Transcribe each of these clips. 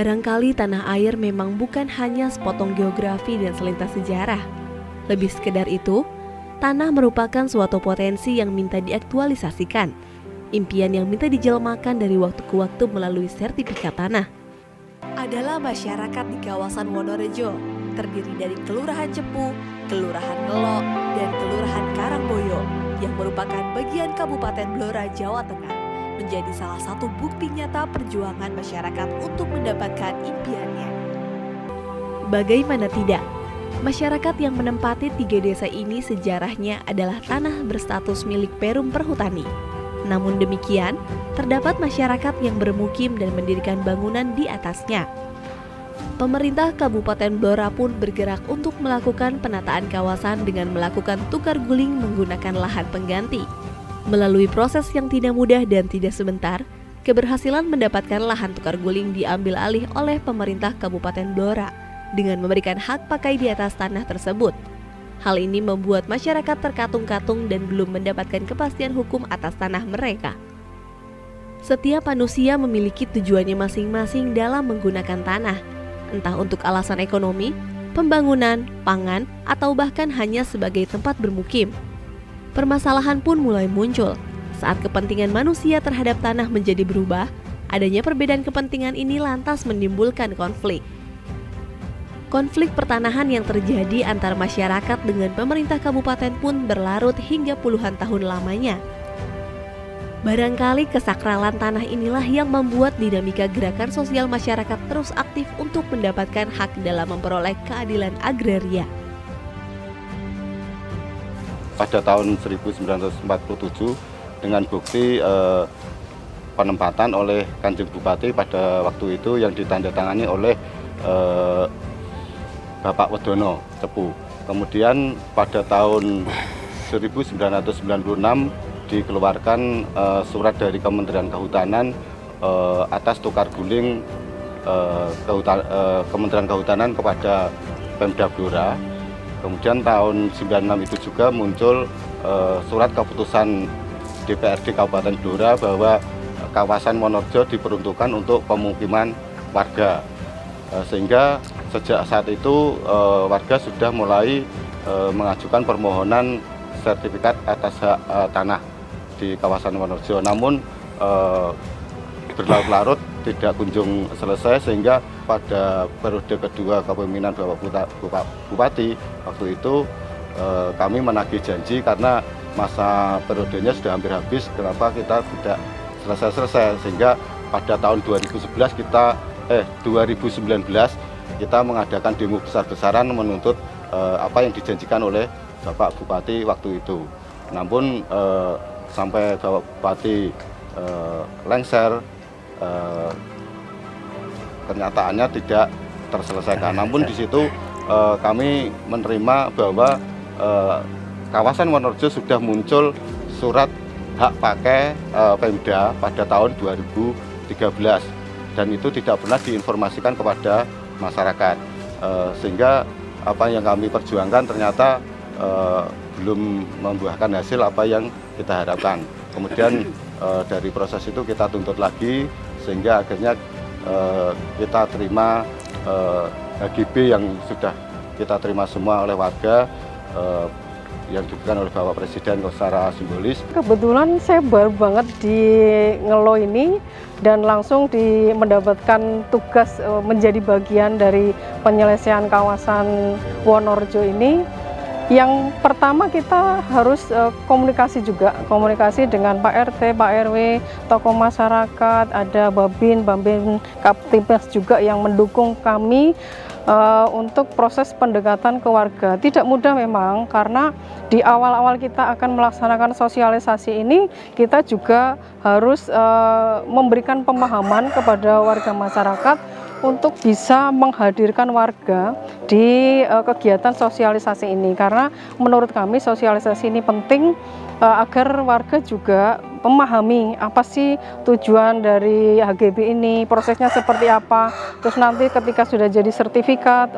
Barangkali tanah air memang bukan hanya sepotong geografi dan selintas sejarah. Lebih sekedar itu, tanah merupakan suatu potensi yang minta diaktualisasikan. Impian yang minta dijelmakan dari waktu ke waktu melalui sertifikat tanah. Adalah masyarakat di kawasan Wonorejo, terdiri dari Kelurahan Cepu, Kelurahan Ngelo, dan Kelurahan Karangboyo, yang merupakan bagian Kabupaten Blora, Jawa Tengah, menjadi salah satu bukti nyata perjuangan masyarakat untuk mendapatkan impiannya. Bagaimana tidak, masyarakat yang menempati 3 desa ini sejarahnya adalah tanah berstatus milik Perum Perhutani. Namun demikian, terdapat masyarakat yang bermukim dan mendirikan bangunan di atasnya. Pemerintah Kabupaten Blora pun bergerak untuk melakukan penataan kawasan dengan melakukan tukar guling menggunakan lahan pengganti. Melalui proses yang tidak mudah dan tidak sebentar, keberhasilan mendapatkan lahan tukar guling diambil alih oleh pemerintah Kabupaten Blora dengan memberikan hak pakai di atas tanah tersebut. Hal ini membuat masyarakat terkatung-katung dan belum mendapatkan kepastian hukum atas tanah mereka. Setiap manusia memiliki tujuannya masing-masing dalam menggunakan tanah, entah untuk alasan ekonomi, pembangunan, pangan, atau bahkan hanya sebagai tempat bermukim. Permasalahan pun mulai muncul saat kepentingan manusia terhadap tanah menjadi berubah. Adanya perbedaan kepentingan ini lantas menimbulkan konflik. Konflik pertanahan yang terjadi antara masyarakat dengan pemerintah kabupaten pun berlarut hingga puluhan tahun lamanya. Barangkali kesakralan tanah inilah yang membuat dinamika gerakan sosial masyarakat terus aktif untuk mendapatkan hak dalam memperoleh keadilan agraria. Pada tahun 1947 dengan bukti penempatan oleh Kanjeng Bupati pada waktu itu yang ditandatangani oleh Bapak Wedono Cepu. Kemudian pada tahun 1996 dikeluarkan surat dari Kementerian Kehutanan atas tukar guling Kementerian Kehutanan kepada Pemda Blora. Kemudian tahun 96 itu juga muncul surat keputusan DPRD Kabupaten Blora bahwa kawasan Wonorejo diperuntukkan untuk pemukiman warga. Sehingga sejak saat itu warga sudah mulai mengajukan permohonan sertifikat atas hak tanah di kawasan Wonorejo. Namun berlarut-larut tidak kunjung selesai, sehingga pada periode kedua kepemimpinan Bapak Bupati waktu itu kami menagih janji karena masa periodenya sudah hampir habis, kenapa kita tidak selesai-selesai, sehingga pada tahun 2019 kita mengadakan demo besar-besaran menuntut apa yang dijanjikan oleh Bapak Bupati waktu itu. Namun sampai Bapak Bupati lengser, kenyataannya tidak terselesaikan. Namun di situ kami menerima bahwa kawasan Wonorejo sudah muncul surat hak pakai Pemda pada tahun 2013 dan itu tidak pernah diinformasikan kepada masyarakat, sehingga apa yang kami perjuangkan ternyata belum membuahkan hasil apa yang kita harapkan. Kemudian dari proses itu kita tuntut lagi sehingga akhirnya kita terima HGB yang sudah kita terima semua oleh warga yang diberikan oleh Bapak Presiden secara simbolis. Kebetulan saya baru banget di Ngelo ini dan langsung mendapatkan tugas menjadi bagian dari penyelesaian kawasan Wonorejo ini. Yang pertama kita harus komunikasi komunikasi dengan Pak RT, Pak RW, tokoh masyarakat, ada Babin, Kaptimas juga yang mendukung kami untuk proses pendekatan ke warga. Tidak mudah memang, karena di awal-awal kita akan melaksanakan sosialisasi ini, kita juga harus memberikan pemahaman kepada warga masyarakat untuk bisa menghadirkan warga di kegiatan sosialisasi ini, karena menurut kami sosialisasi ini penting agar warga juga memahami apa sih tujuan dari HGB ini, prosesnya seperti apa, terus nanti ketika sudah jadi sertifikat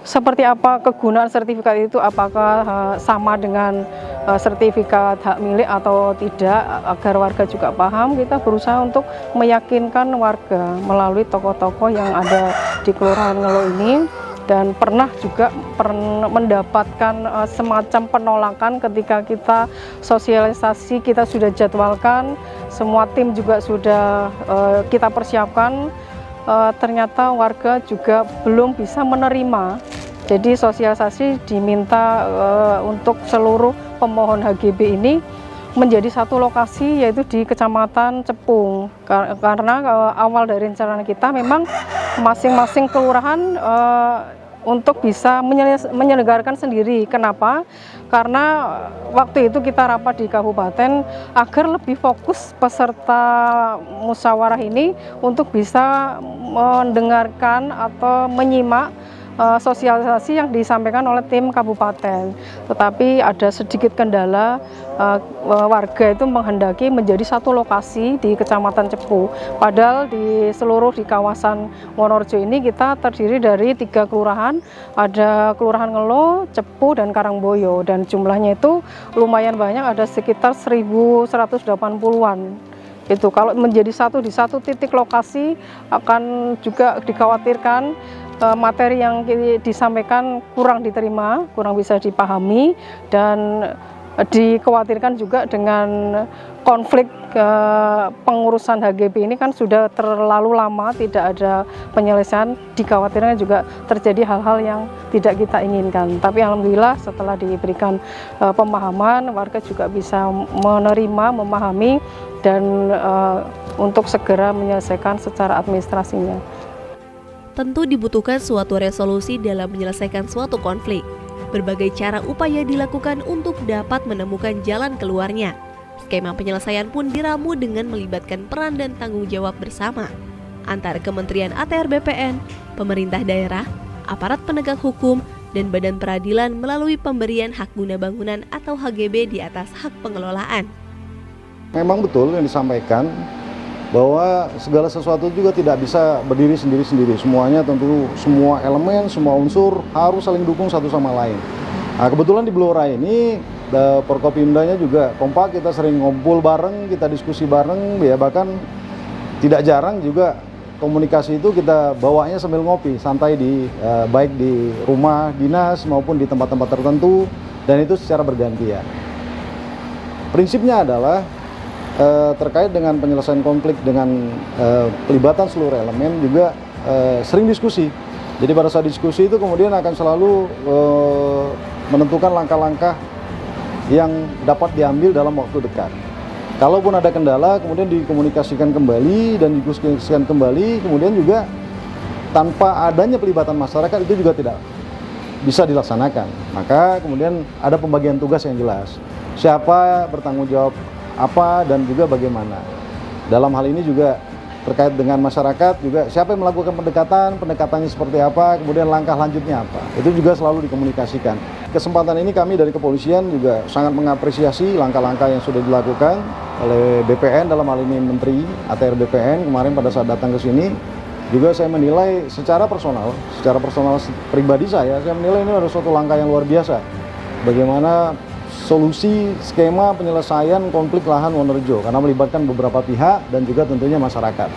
seperti apa kegunaan sertifikat itu, apakah sama dengan sertifikat hak milik atau tidak, agar warga juga paham. Kita berusaha untuk meyakinkan warga melalui tokoh-tokoh yang ada di Kelurahan Ngelo ini, dan pernah juga mendapatkan semacam penolakan ketika kita sosialisasi, kita sudah jadwalkan, semua tim juga sudah kita persiapkan. Ternyata warga juga belum bisa menerima. Jadi sosialisasi diminta untuk seluruh pemohon HGB ini menjadi satu lokasi, yaitu di Kecamatan Cepung. Karena awal dari rencana kita memang masing-masing kelurahan untuk bisa menyelenggarakan sendiri. Kenapa? Karena waktu itu kita rapat di kabupaten agar lebih fokus peserta musyawarah ini untuk bisa mendengarkan atau menyimak sosialisasi yang disampaikan oleh tim kabupaten. Tetapi ada sedikit kendala, warga itu menghendaki menjadi satu lokasi di Kecamatan Cepu. Padahal di kawasan Wonorejo ini kita terdiri dari 3 kelurahan, ada Kelurahan Ngelo, Cepu, dan Karangboyo, dan jumlahnya itu lumayan banyak, ada sekitar 1.180-an. Itu kalau menjadi satu di satu titik lokasi akan juga dikhawatirkan materi yang disampaikan kurang diterima, kurang bisa dipahami, dan dikhawatirkan juga dengan konflik pengurusan HGB ini kan sudah terlalu lama tidak ada penyelesaian, dikhawatirkan juga terjadi hal-hal yang tidak kita inginkan. Tapi alhamdulillah setelah diberikan pemahaman, warga juga bisa menerima, memahami, dan untuk segera menyelesaikan secara administrasinya. Tentu dibutuhkan suatu resolusi dalam menyelesaikan suatu konflik. Berbagai cara upaya dilakukan untuk dapat menemukan jalan keluarnya. Skema penyelesaian pun diramu dengan melibatkan peran dan tanggung jawab bersama antara Kementerian ATR BPN, pemerintah daerah, aparat penegak hukum, dan badan peradilan melalui pemberian hak guna bangunan atau HGB di atas hak pengelolaan. Memang betul yang disampaikan, bahwa segala sesuatu juga tidak bisa berdiri sendiri-sendiri. Semuanya tentu, semua elemen, semua unsur harus saling dukung satu sama lain. Nah, kebetulan di Blora ini, Forkopimdanya juga kompak, kita sering ngumpul bareng, kita diskusi bareng, ya bahkan tidak jarang juga komunikasi itu kita bawanya sambil ngopi, santai baik di rumah dinas maupun di tempat-tempat tertentu, dan itu secara bergantian. Prinsipnya adalah terkait dengan penyelesaian konflik dengan pelibatan seluruh elemen juga sering diskusi. Jadi pada saat diskusi itu kemudian akan selalu menentukan langkah-langkah yang dapat diambil dalam waktu dekat. Kalaupun ada kendala kemudian dikomunikasikan kembali dan didiskusikan kembali, kemudian juga tanpa adanya pelibatan masyarakat itu juga tidak bisa dilaksanakan. Maka kemudian ada pembagian tugas yang jelas. Siapa bertanggung jawab apa dan juga bagaimana. Dalam hal ini juga terkait dengan masyarakat juga siapa yang melakukan pendekatannya seperti apa, kemudian langkah lanjutnya apa. Itu juga selalu dikomunikasikan. Kesempatan ini kami dari kepolisian juga sangat mengapresiasi langkah-langkah yang sudah dilakukan oleh BPN, dalam hal ini Menteri ATR BPN kemarin pada saat datang ke sini. Juga saya menilai secara personal pribadi saya menilai ini adalah suatu langkah yang luar biasa. Bagaimana solusi skema penyelesaian konflik lahan Wonorejo, karena melibatkan beberapa pihak dan juga tentunya masyarakat.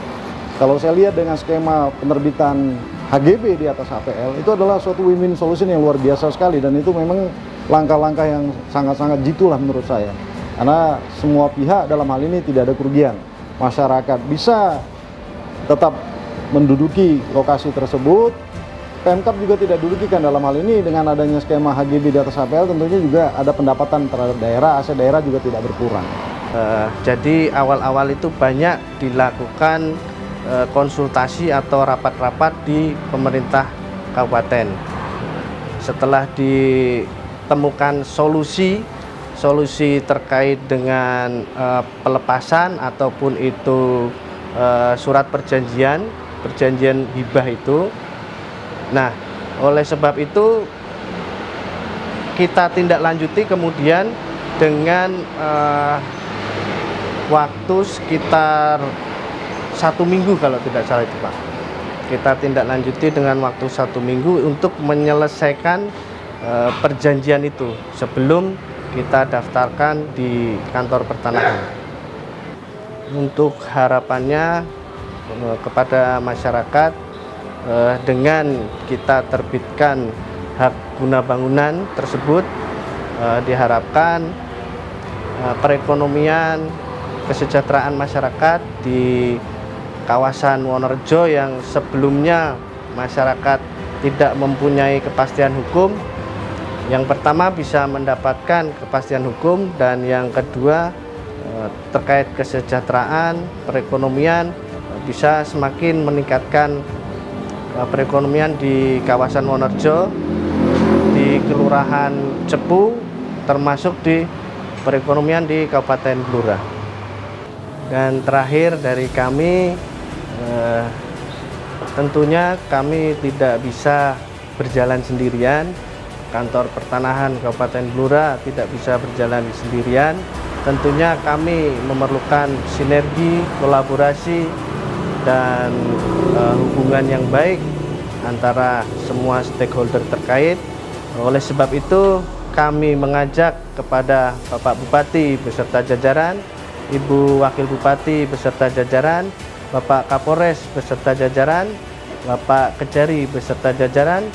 Kalau saya lihat dengan skema penerbitan HGB di atas HPL, itu adalah suatu win-win solution yang luar biasa sekali, dan itu memang langkah-langkah yang sangat-sangat jitu lah menurut saya. Karena semua pihak dalam hal ini tidak ada kerugian. Masyarakat bisa tetap menduduki lokasi tersebut, Pemkab juga tidak dirugikan dalam hal ini dengan adanya skema HGB di atas HPL, tentunya juga ada pendapatan terhadap daerah, aset daerah juga tidak berkurang. Jadi awal-awal itu banyak dilakukan konsultasi atau rapat-rapat di pemerintah kabupaten. Setelah ditemukan solusi terkait dengan pelepasan ataupun itu surat perjanjian hibah itu. Nah, oleh sebab itu kita tindak lanjuti kemudian dengan waktu sekitar 1 minggu kalau tidak salah itu Pak. kita tindak lanjuti dengan waktu 1 minggu untuk menyelesaikan perjanjian itu sebelum kita daftarkan di kantor pertanahan. Untuk harapannya kepada masyarakat, dengan kita terbitkan hak guna bangunan tersebut, diharapkan perekonomian, kesejahteraan masyarakat di kawasan Wonorejo yang sebelumnya masyarakat tidak mempunyai kepastian hukum, yang pertama bisa mendapatkan kepastian hukum, dan yang kedua terkait kesejahteraan perekonomian bisa semakin meningkatkan perekonomian di kawasan Wonorejo, di Kelurahan Cepu, termasuk di perekonomian di Kabupaten Blora. Dan terakhir dari kami, tentunya kami tidak bisa berjalan sendirian. Kantor Pertanahan Kabupaten Blora tidak bisa berjalan sendirian. Tentunya kami memerlukan sinergi, kolaborasi, dan hubungan yang baik antara semua stakeholder terkait. Oleh sebab itu, kami mengajak kepada Bapak Bupati beserta jajaran, Ibu Wakil Bupati beserta jajaran, Bapak Kapolres beserta jajaran, Bapak Kejari beserta jajaran,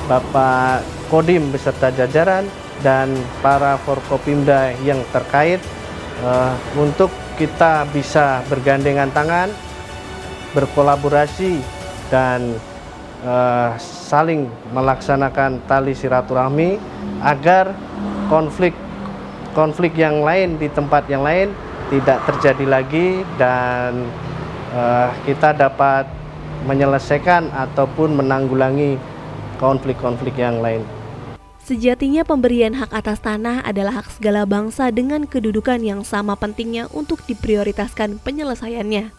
Bapak Kodim beserta jajaran, dan para Forkopimda yang terkait untuk kita bisa bergandengan tangan, berkolaborasi, dan saling melaksanakan tali silaturahmi agar konflik yang lain di tempat yang lain tidak terjadi lagi, dan kita dapat menyelesaikan ataupun menanggulangi konflik-konflik yang lain. Sejatinya pemberian hak atas tanah adalah hak segala bangsa dengan kedudukan yang sama pentingnya untuk diprioritaskan penyelesaiannya.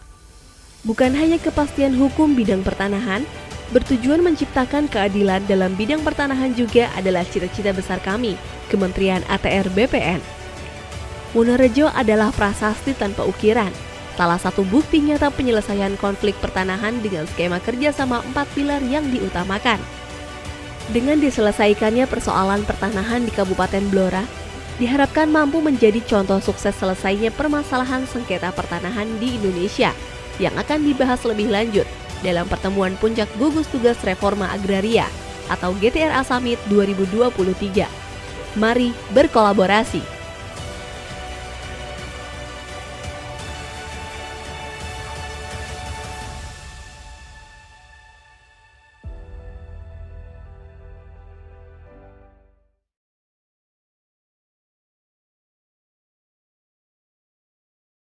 Bukan hanya kepastian hukum bidang pertanahan, bertujuan menciptakan keadilan dalam bidang pertanahan juga adalah cita-cita besar kami, Kementerian ATR BPN. Wonorejo adalah prasasti tanpa ukiran, salah satu bukti nyata penyelesaian konflik pertanahan dengan skema kerjasama 4 pilar yang diutamakan. Dengan diselesaikannya persoalan pertanahan di Kabupaten Blora, diharapkan mampu menjadi contoh sukses selesainya permasalahan sengketa pertanahan di Indonesia yang akan dibahas lebih lanjut dalam pertemuan Puncak Gugus Tugas Reforma Agraria atau GTRA Summit 2023. Mari berkolaborasi.